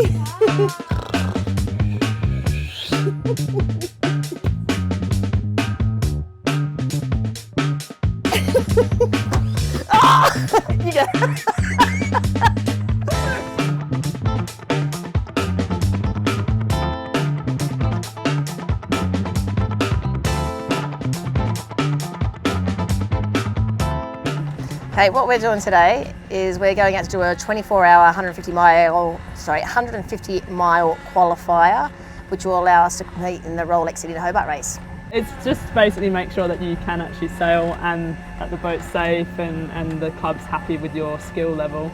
You go. Okay, what we're doing today is we're going out to do a 24-hour, 150-mile qualifier, which will allow us to compete in the Rolex Sydney Hobart Race. It's just basically make sure that you can actually sail and that the boat's safe and the club's happy with your skill level.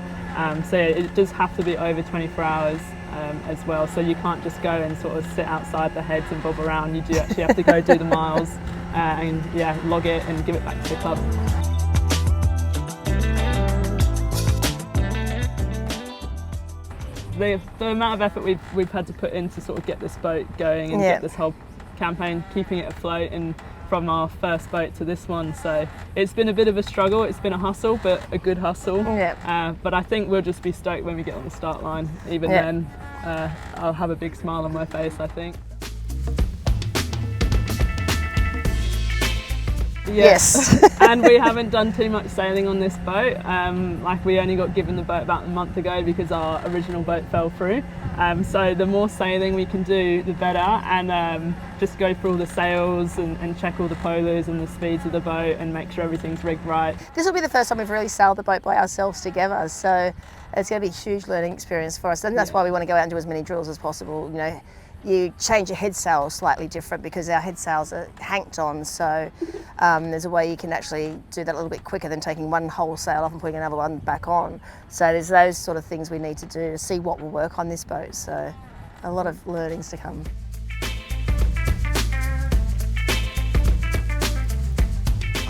So it does have to be over 24 hours as well, so you can't just go and sort of sit outside the heads and bob around. You do actually have to go do the miles and log it and give it back to the club. The amount of effort we've had to put in to sort of get this boat going and get this whole campaign, keeping it afloat, and from our first boat to this one, so it's been a bit of a struggle. It's been a hustle, but a good hustle. But I think we'll just be stoked when we get on the start line. Even then, I'll have a big smile on my face, I think. Yes. And we haven't done too much sailing on this boat. Like, we only got given the boat about a month ago because our original boat fell through. So the more sailing we can do, the better, and just go through all the sails and check all the polars and the speeds of the boat and make sure everything's rigged right. This will be the first time we've really sailed the boat by ourselves together, so it's going to be a huge learning experience for us, and that's why we want to go out and do as many drills as possible. You know, you change your head sail slightly different because our head sails are hanked on, so there's a way you can actually do that a little bit quicker than taking one whole sail off and putting another one back on. So there's those sort of things we need to do to see what will work on this boat, so a lot of learnings to come.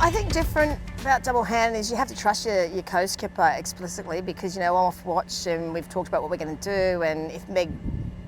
I think different about double-handed is you have to trust your coast skipper explicitly, because, you know, I'm off watch and we've talked about what we're going to do, and if Meg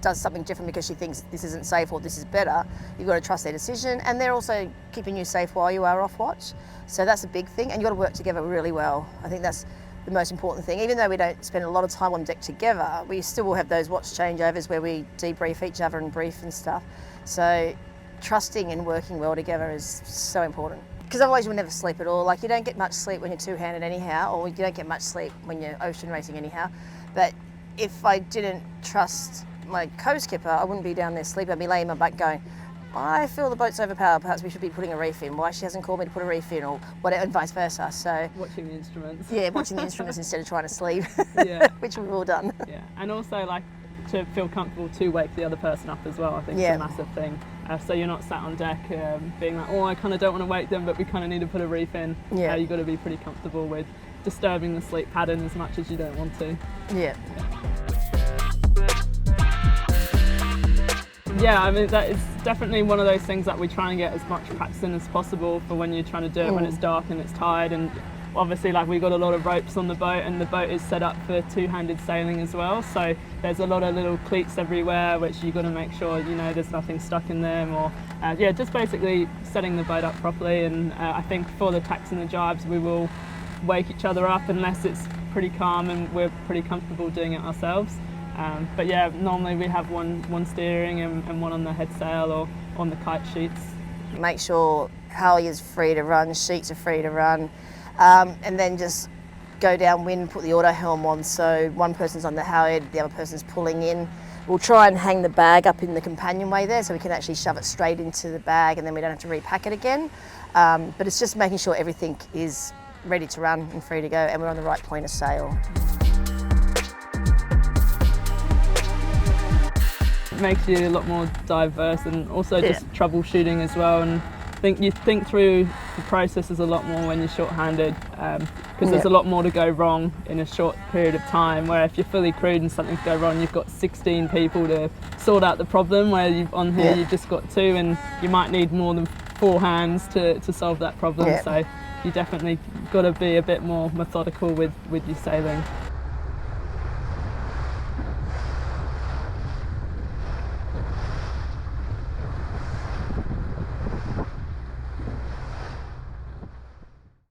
does something different because she thinks this isn't safe or this is better, you've got to trust their decision, and they're also keeping you safe while you are off watch. So that's a big thing, and you've got to work together really well. I think that's the most important thing. Even though we don't spend a lot of time on deck together, we still will have those watch changeovers where we debrief each other and brief and stuff. So trusting and working well together is so important. Because otherwise you'll never sleep at all. Like, you don't get much sleep when you're two-handed anyhow, or you don't get much sleep when you're ocean racing anyhow. But if I didn't trust my co-skipper, I wouldn't be down there sleeping. I'd be laying my back going, I feel the boat's overpowered, perhaps we should be putting a reef in. Why she hasn't called me to put a reef in, or whatever, and vice versa. So watching the instruments. Yeah, watching the instruments instead of trying to sleep, which we've all done. Yeah, and also, like, to feel comfortable to wake the other person up as well, I think is a massive thing. So you're not sat on deck being like, oh, I kind of don't want to wake them, but we kind of need to put a reef in. You've got to be pretty comfortable with disturbing the sleep pattern as much as you don't want to. Yeah, I mean, that is definitely one of those things that we try and get as much practice in as possible for when you're trying to do it when it's dark and it's tide. And obviously, like, we've got a lot of ropes on the boat, and the boat is set up for two-handed sailing as well, so there's a lot of little cleats everywhere which you've got to make sure, you know, there's nothing stuck in them, or just basically setting the boat up properly. And I think for the tacks and the jibes, we will wake each other up unless it's pretty calm and we're pretty comfortable doing it ourselves. But yeah, normally we have one steering and one on the head sail or on the kite sheets. Make sure halyard's free to run, sheets are free to run, and then just go downwind, put the auto helm on, so one person's on the halyard, the other person's pulling in. We'll try and hang the bag up in the companionway there so we can actually shove it straight into the bag, and then we don't have to repack it again. But it's just making sure everything is ready to run and free to go, and we're on the right point of sail. It makes you a lot more diverse, and also just troubleshooting as well. And you think through the processes a lot more when you're short-handed, because there's a lot more to go wrong in a short period of time, where if you're fully crewed and something to go wrong, you've got 16 people to sort out the problem, where on here you've just got 2, and you might need more than 4 hands to solve that problem. So you definitely got to be a bit more methodical with your sailing.